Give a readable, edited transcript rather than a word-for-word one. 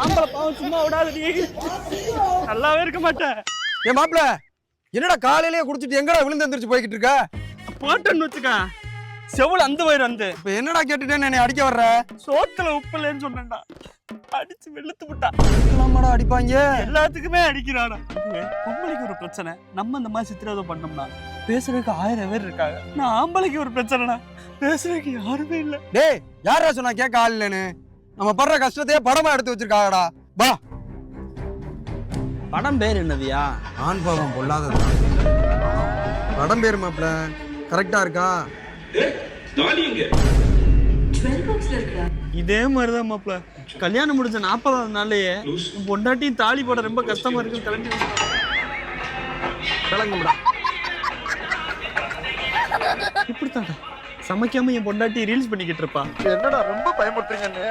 ஆம்பளை பாவம் சும்மா விடாதடி. நல்லாவே இருக்க மாட்டேன். ஏன் மாப்பிள என்னடா காலையிலேயே குடிச்சிட்டு எங்கடா விழுந்து எந்திரிச்சு போய்கிட்டு இருக்க? போட்டேன்னு வச்சுக்க செவுள் அந்த வயிறு வந்து. இப்ப என்னடா கேட்டுட்டேன்னு என்னை அடிக்க வர்ற? சோத்துல உப்பு இல்லைன்னு சொன்னேன்டா, அடிச்சு வெளுத்து விட்டா. நம்மடா அடிப்பாங்க, எல்லாத்துக்குமே அடிக்கிறாடா. பொம்பளைக்கு ஒரு பிரச்சனை, நம்ம இந்த மாதிரி சித்திரவதை பண்ணோம்னா பேசுறதுக்கு 1000 பேர் இருக்காங்க. நான் ஆம்பளைக்கு ஒரு பிரச்சனைனா பேசுறதுக்கு யாருமே இல்ல. டேய் யாரா சொன்னா கேட்க ஆள் இல்லைன்னு? நம்ம படுற கஷ்டத்தையே படமா எடுத்து வச்சிருக்காங்கடா. வா. படம் பேர் என்னதியா? ஆண் பாவம் பொல்லாதது. படம் பேரு மாப்பிள கரெக்டா இருக்கா? இதே மாதிரிதான் மாப்பிள. கல்யாணம் முடிஞ்ச 40ஆவது நாள்லயே பொண்டாட்டியும் தாலி போட ரொம்ப கஷ்டமா இருக்கு. கிளம்பி கிளங்கும்டா. இப்படித்தான்டா சமைக்காம என் பொண்டாட்டி ரீல்ஸ் பண்ணிக்கிட்டு இருப்பா. என்னடா ரொம்ப பயமுறுத்துறீங்க.